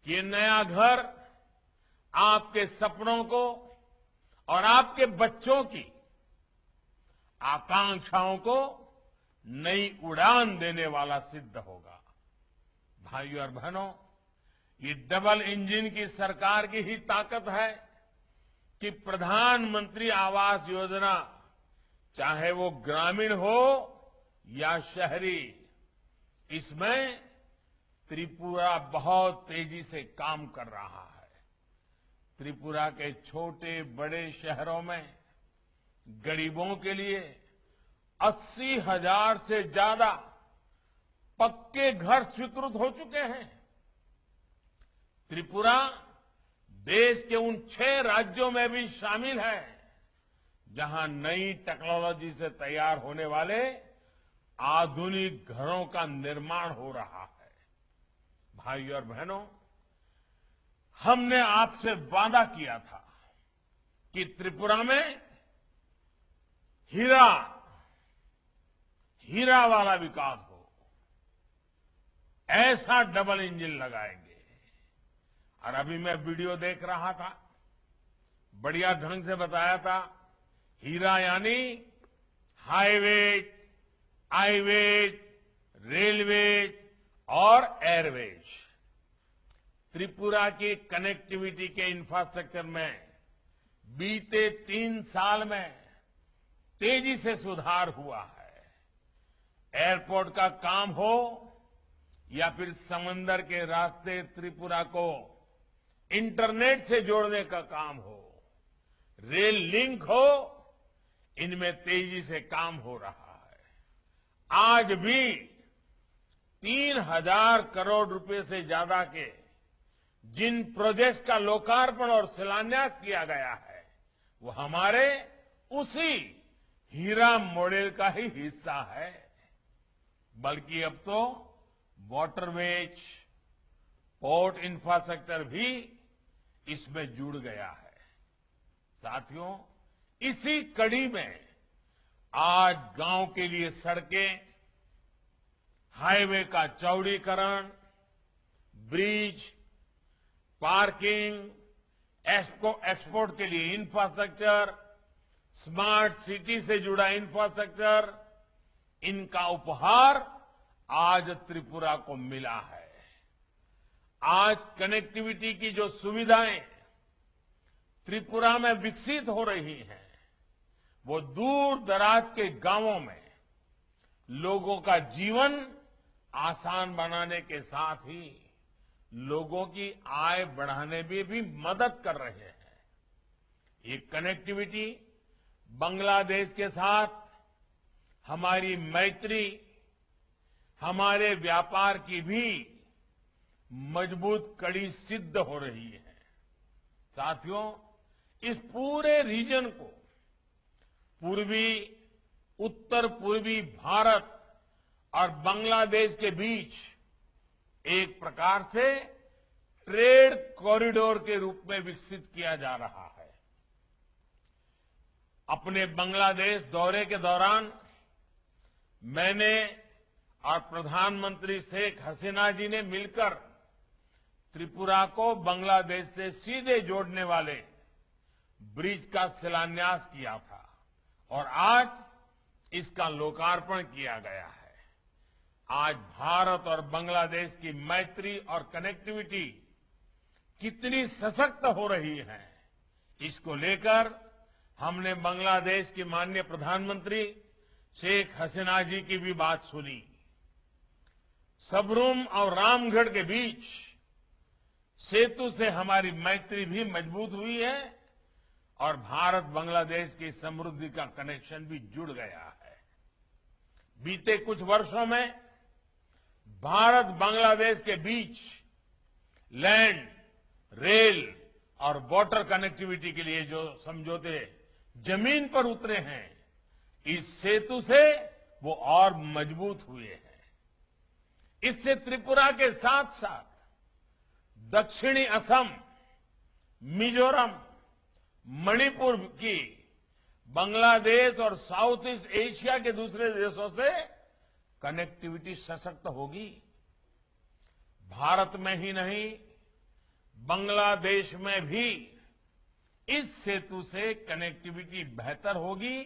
कि ये नया घर आपके सपनों को और आपके बच्चों की आकांक्षाओं को नई उड़ान देने वाला सिद्ध होगा। भाइयों और बहनों, ये डबल इंजन की सरकार की ही ताकत है कि प्रधानमंत्री आवास योजना, चाहे वो ग्रामीण हो या शहरी, इसमें त्रिपुरा बहुत तेजी से काम कर रहा है। त्रिपुरा के छोटे बड़े शहरों में गरीबों के लिए 80,000 से ज्यादा पक्के घर स्वीकृत हो चुके हैं। त्रिपुरा देश के उन 6 राज्यों में भी शामिल है जहां नई टेक्नोलॉजी से तैयार होने वाले आधुनिक घरों का निर्माण हो रहा है। भाइयों और बहनों, हमने आपसे वादा किया था कि त्रिपुरा में हीरा वाला विकास हो, ऐसा डबल इंजन लगाएंगे। और अभी मैं वीडियो देख रहा था, बढ़िया ढंग से बताया था, हीरा यानी हाईवेज, आईवेज, रेलवेज और एयरवेज। त्रिपुरा की कनेक्टिविटी के इंफ्रास्ट्रक्चर में बीते 3 साल में तेजी से सुधार हुआ है। एयरपोर्ट का काम हो या फिर समंदर के रास्ते त्रिपुरा को इंटरनेट से जोड़ने का काम हो, रेल लिंक हो, इनमें तेजी से काम हो रहा है। आज भी 3,000 करोड़ रुपए से ज्यादा के जिन प्रोजेक्ट्स का लोकार्पण और शिलान्यास किया गया है, वो हमारे उसी हीरा मॉडल का ही हिस्सा है। बल्कि अब तो वाटरवेज, पोर्ट इंफ्रास्ट्रक्चर भी इसमें जुड़ गया है। साथियों, इसी कड़ी में आज गांव के लिए सड़कें, हाईवे का चौड़ीकरण, ब्रिज, पार्किंग, एक्सपोर्ट के लिए इंफ्रास्ट्रक्चर, स्मार्ट सिटी से जुड़ा इंफ्रास्ट्रक्चर, इनका उपहार आज त्रिपुरा को मिला है। आज कनेक्टिविटी की जो सुविधाएं त्रिपुरा में विकसित हो रही हैं, वो दूर दराज के गांवों में लोगों का जीवन आसान बनाने के साथ ही लोगों की आय बढ़ाने में भी मदद कर रहे हैं। ये कनेक्टिविटी बांग्लादेश के साथ हमारी मैत्री, हमारे व्यापार की भी मजबूत कड़ी सिद्ध हो रही है। साथियों, इस पूरे रीजन को पूर्वी, उत्तर पूर्वी भारत और बांग्लादेश के बीच एक प्रकार से ट्रेड कॉरिडोर के रूप में विकसित किया जा रहा है। अपने बांग्लादेश दौरे के दौरान मैंने और प्रधानमंत्री शेख हसीना जी ने मिलकर त्रिपुरा को बांग्लादेश से सीधे जोड़ने वाले ब्रिज का शिलान्यास किया था और आज इसका लोकार्पण किया गया है। आज भारत और बांग्लादेश की मैत्री और कनेक्टिविटी कितनी सशक्त हो रही है, इसको लेकर हमने बांग्लादेश की माननीय प्रधानमंत्री शेख हसीना जी की भी बात सुनी। सबरूम और रामगढ़ के बीच सेतु से हमारी मैत्री भी मजबूत हुई है और भारत बांग्लादेश की समृद्धि का कनेक्शन भी जुड़ गया है। बीते कुछ वर्षों में भारत बांग्लादेश के बीच लैंड, रेल और वाटर कनेक्टिविटी के लिए जो समझौते जमीन पर उतरे हैं, इस सेतु से वो और मजबूत हुए हैं। इससे त्रिपुरा के साथ साथ दक्षिणी असम, मिजोरम, मणिपुर की बांग्लादेश और साउथ ईस्ट एशिया के दूसरे देशों से कनेक्टिविटी सशक्त होगी। भारत में ही नहीं, बांग्लादेश में भी इस सेतु से कनेक्टिविटी बेहतर होगी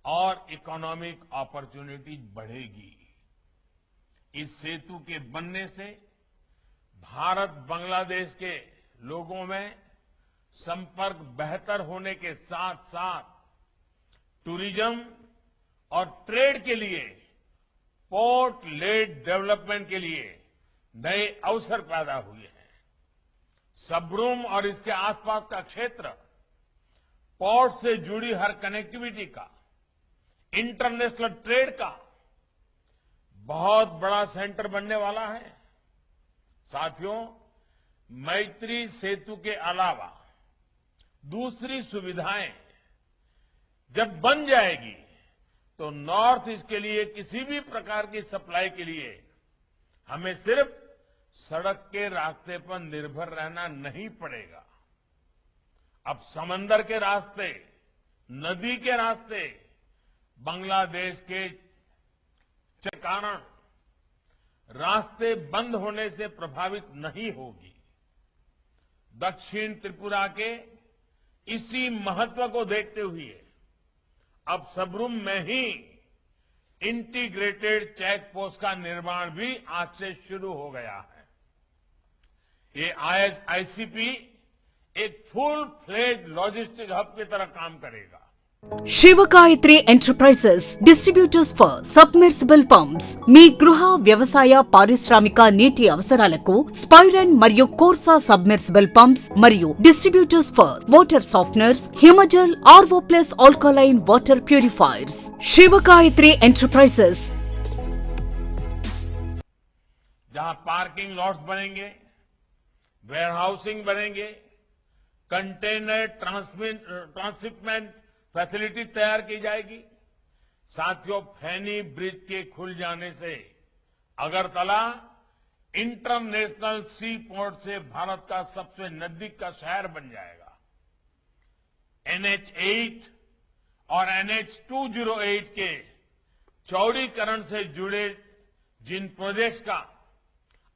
और इकोनॉमिक अपॉर्चुनिटी बढ़ेगी। इस सेतु के बनने से भारत बांग्लादेश के लोगों में संपर्क बेहतर होने के साथ साथ टूरिज्म और ट्रेड के लिए, पोर्ट लेड डेवलपमेंट के लिए नए अवसर पैदा हुए हैं। सबरूम और इसके आसपास का क्षेत्र पोर्ट से जुड़ी हर कनेक्टिविटी का, इंटरनेशनल ट्रेड का बहुत बड़ा सेंटर बनने वाला है। साथियों, मैत्री सेतु के अलावा दूसरी सुविधाएं जब बन जाएगी तो नॉर्थ ईस्ट के लिए किसी भी प्रकार की सप्लाई के लिए हमें सिर्फ सड़क के रास्ते पर निर्भर रहना नहीं पड़ेगा। अब समंदर के रास्ते, नदी के रास्ते बांग्लादेश के कारण रास्ते बंद होने से प्रभावित नहीं होगी। दक्षिण त्रिपुरा के इसी महत्व को देखते हुए अब सबरूम में ही इंटीग्रेटेड चेक पोस्ट का निर्माण भी आज से शुरू हो गया है। ये आईसीपी एक फुल फ्लेज लॉजिस्टिक हब की तरह काम करेगा। Shivagayatri enterprises distributors for submersible pumps మీ గృహ వ్యవసాయ పారిశ్రామిక నీటి అవసరాలకు స్పైరన్ మరియు కోర్సా సబ్మెర్సిబుల్ పంప్స్ మరియు distributors for water softeners Himajal RO plus alkaline water purifiers Shivagayatri enterprises. जहां पार्किंग लॉट्स बनेंगे, वेयरहाउसिंग बनेंगे, कंटेनर ट्रांसशिपमेंट फैसिलिटी तैयार की जाएगी। साथियों, फैनी ब्रिज के खुल जाने से अगरतला इंटरनेशनल सी पोर्ट से भारत का सबसे नजदीक का शहर बन जाएगा। NH8 और NH208 के चौड़ीकरण से जुड़े जिन प्रोजेक्ट्स का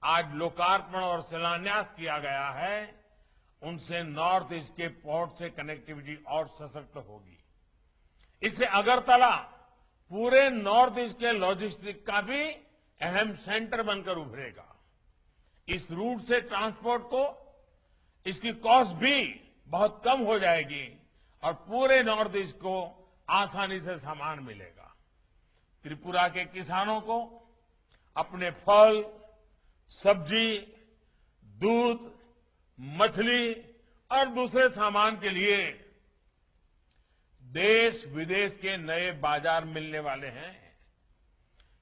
आज लोकार्पण और शिलान्यास किया गया है, उनसे नॉर्थ ईस्ट के पोर्ट से कनेक्टिविटी और सशक्त होगी। इससे अगरतला पूरे नॉर्थ ईस्ट के लॉजिस्टिक का भी अहम सेंटर बनकर उभरेगा। इस रूट से ट्रांसपोर्ट को इसकी कॉस्ट भी बहुत कम हो जाएगी और पूरे नॉर्थ ईस्ट को आसानी से सामान मिलेगा। त्रिपुरा के किसानों को अपने फल, सब्जी, दूध, मछली और दूसरे सामान के लिए देश विदेश के नए बाजार मिलने वाले हैं।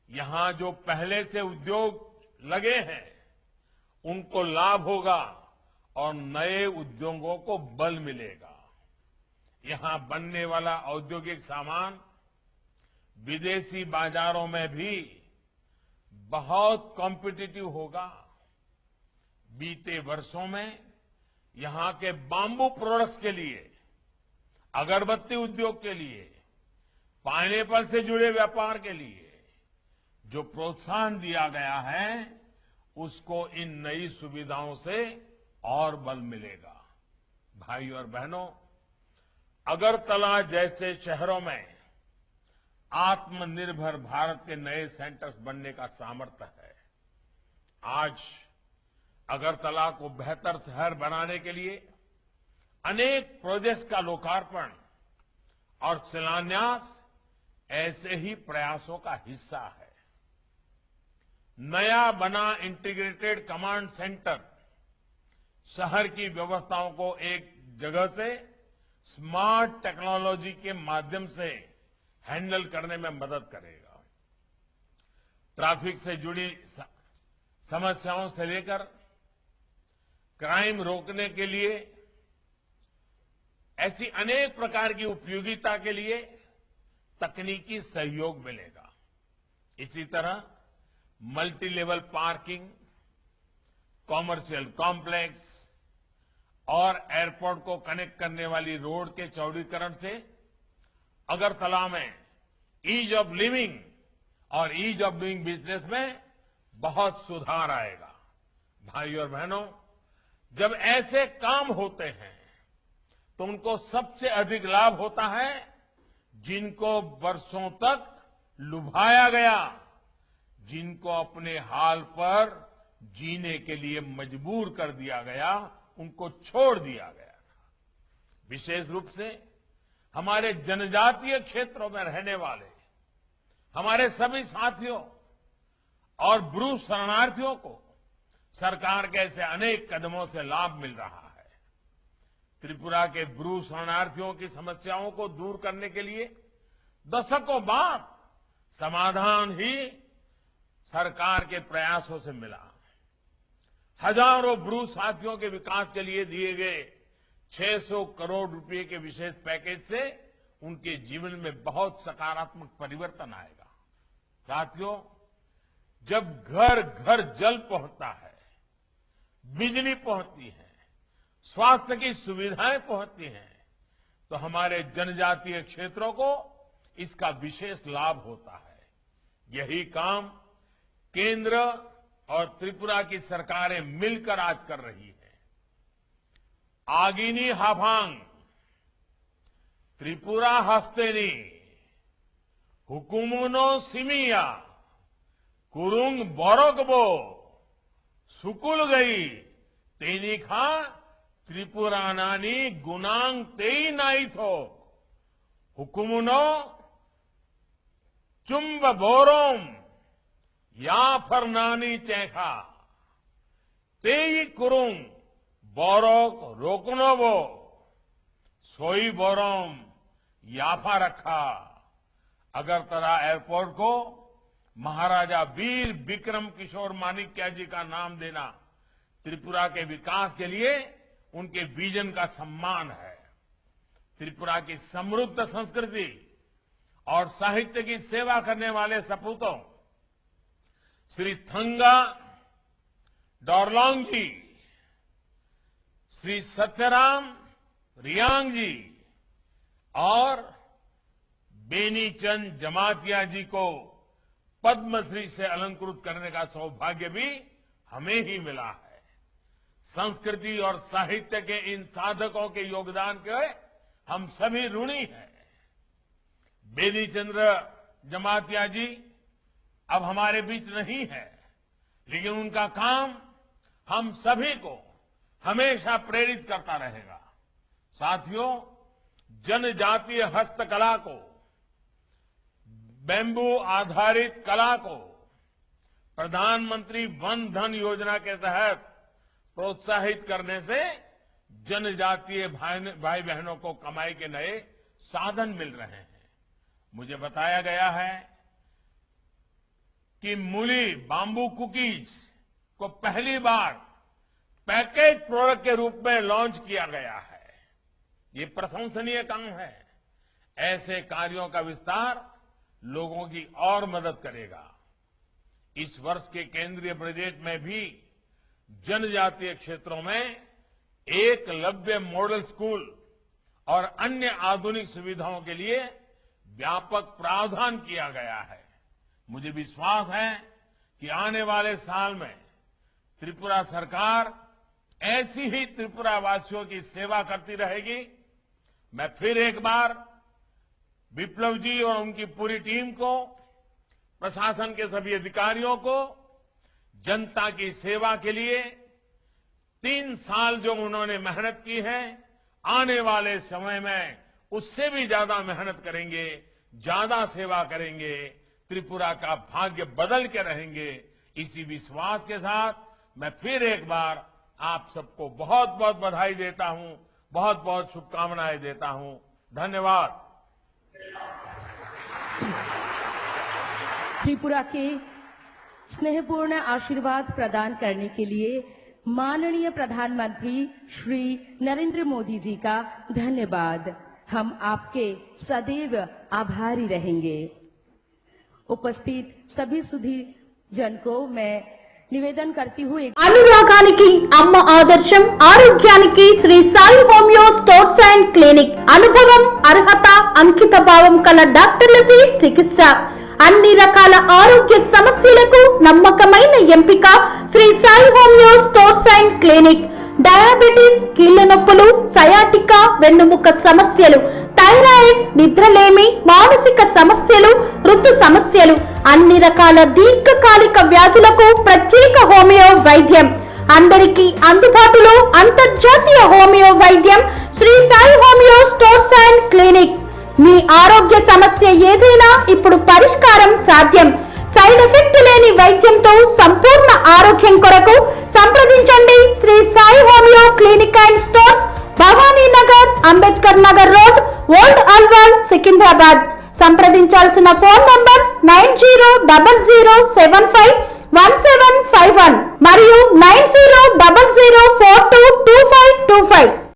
यहां जो पहले से उद्योग लगे हैं, उनको लाभ होगा और नए उद्योगों को बल मिलेगा। यहां बनने वाला औद्योगिक सामान विदेशी बाजारों में भी बहुत कॉम्पिटिटिव होगा। बीते वर्षों में यहां के बांबू प्रोडक्ट्स के लिए, अगरबत्ती उद्योग के लिए, पाइनएप्पल से जुड़े व्यापार के लिए जो प्रोत्साहन दिया गया है, उसको इन नई सुविधाओं से और बल मिलेगा। भाइयों और बहनों, अगरतला जैसे शहरों में आत्मनिर्भर भारत के नए सेंटर्स बनने का सामर्थ्य है। आज अगरतला को बेहतर शहर बनाने के लिए अनेक प्रोजेक्ट्स का लोकार्पण और शिलान्यास ऐसे ही प्रयासों का हिस्सा है। नया बना इंटीग्रेटेड कमांड सेंटर शहर की व्यवस्थाओं को एक जगह से स्मार्ट टेक्नोलॉजी के माध्यम से हैंडल करने में मदद करेगा। ट्रैफिक से जुड़ी समस्याओं से लेकर क्राइम रोकने के लिए ऐसी अनेक प्रकार की उपयोगिता के लिए तकनीकी सहयोग मिलेगा। इसी तरह multi level parking, commercial complex और एयरपोर्ट को कनेक्ट करने वाली रोड के चौड़ीकरण से अगरतला में ईज ऑफ लिविंग और ईज ऑफ डूइंग बिजनेस में बहुत सुधार आएगा। भाइयों और बहनों, जब ऐसे काम होते हैं तो उनको सबसे अधिक लाभ होता है जिनको वर्षों तक लुभाया गया, जिनको अपने हाल पर जीने के लिए मजबूर कर दिया गया, उनको छोड़ दिया गया था। विशेष रूप से हमारे जनजातीय क्षेत्रों में रहने वाले हमारे सभी साथियों और ब्रू शरणार्थियों को सरकार के ऐसे अनेक कदमों से लाभ मिल रहा है। त्रिपुरा के ब्रू शरणार्थियों की समस्याओं को दूर करने के लिए दशकों बाद समाधान ही सरकार के प्रयासों से मिला। हजारों ब्रू साथियों के विकास के लिए दिए गए 600 करोड़ रुपए के विशेष पैकेज से उनके जीवन में बहुत सकारात्मक परिवर्तन आएगा। साथियों, जब घर घर जल पहुंचता है, बिजली पहुंचती है, स्वास्थ्य की सुविधाएं पहुंचती हैं, तो हमारे जनजातीय क्षेत्रों को इसका विशेष लाभ होता है। यही काम केंद्र और त्रिपुरा की सरकारें मिलकर आज कर रही है। आगिनी हाफांग, त्रिपुरा हस्तेनी, हुकुमुनो सिमिया, कुरुंग बोरोगबो, सुकुल गई, तेनी खा त्रिपुरानानी गुणांग तेई नाई थो हुकुमुनो चुंब बोरोम या फरनानी चैखा तेई कुरुंग बोरोक रोकनोवो सोई बोरोम याफा रखा। अगरतला एयरपोर्ट को महाराजा वीर विक्रम किशोर माणिक्य जी का नाम देना त्रिपुरा के विकास के लिए उनके विजन का सम्मान है। त्रिपुरा की समृद्ध संस्कृति और साहित्य की सेवा करने वाले सपूतों श्री थंगा डोरलोंग जी, श्री सत्यराम रियांग जी और बेनीचंद जमातिया जी को पद्मश्री से अलंकृत करने का सौभाग्य भी हमें ही मिला है। संस्कृति और साहित्य के इन साधकों के योगदान के हम सभी ऋणी हैं। बेनीचंद्र जमातिया जी अब हमारे बीच नहीं है, लेकिन उनका काम हम सभी को हमेशा प्रेरित करता रहेगा। साथियों, जनजातीय हस्तकला को, बैम्बू आधारित कला को प्रधानमंत्री वन धन योजना के तहत प्रोत्साहित करने से जनजातीय भाई बहनों को कमाई के नए साधन मिल रहे हैं। मुझे बताया गया है कि मूली बांबू कुकीज को पहली बार पैकेज प्रोडक्ट के रूप में लॉन्च किया गया है। ये प्रशंसनीय काम है। ऐसे कार्यों का विस्तार लोगों की और मदद करेगा। इस वर्ष के केंद्रीय बजट में भी जनजातीय क्षेत्रों में एकलव्य मॉडल स्कूल और अन्य आधुनिक सुविधाओं के लिए व्यापक प्रावधान किया गया है। मुझे विश्वास है कि आने वाले साल में त्रिपुरा सरकार ऐसी ही त्रिपुरा वासियों की सेवा करती रहेगी। मैं फिर एक बार विप्लव जी और उनकी पूरी टीम को, प्रशासन के सभी अधिकारियों को जनता की सेवा के लिए 3 साल जो उन्होंने मेहनत की है, आने वाले समय में उससे भी ज्यादा मेहनत करेंगे, ज्यादा सेवा करेंगे, त्रिपुरा का भाग्य बदल के रहेंगे। इसी विश्वास के साथ मैं फिर एक बार आप सबको बहुत बहुत बधाई देता हूं, बहुत बहुत शुभकामनाएं देता हूं। धन्यवाद। त्रिपुरा के स्नेहपूर्ण आशीर्वाद प्रदान करने के लिए माननीय प्रधानमंत्री श्री नरेंद्र मोदी जी का धन्यवाद। हम आपके सदैव आभारी रहेंगे। उपस्थित सभी सुधी जन को मैं నివేదన करती हूँ। అనురాగానికి అమ్మ ఆదర్శం, ఆరోగ్యానికి Shri Sai homeo stores and clinic. అనుభవం, అర్హత, అంకిత భావం కల డాక్టర్లచే చికిత్స. అన్ని రకాల ఆరోగ్య సమస్యలకు నమ్మకమైన ఎంపిక Shri Sai homeo stores and clinic. Diabetes, కీళ్ల నొప్పులు, సయాటికా, వెన్నుముక సమస్యలు, థైరాయిడ్, నిద్రలేమి, మానసిక సమస్యలు, ఋతు సమస్యలు, అన్ని రకాల దీర్ఘకాలిక వ్యాధులకు ప్రత్యేక హోమియో వైద్యం. అందరికీ అందుబాటులో అంతర్జాతీయ హోమియో వైద్యం Shri Sai homeo stores and clinic. మీ ఆరోగ్య సమస్య ఏదైనా ఇప్పుడు పరిష్కారం సాధ్యం. సైడ్ ఎఫెక్ట్ లేని వైద్యంతో సంపూర్ణ ఆరోగ్యం కొరకు సంప్రదించండి Shri Sai homeo clinic and stores, Bhavani Nagar, Ambedkar Nagar road, old Alwal, Secunderabad. సంప్రదించాల్సిన ఫోన్ నంబర్స్ 9000751751 మరియు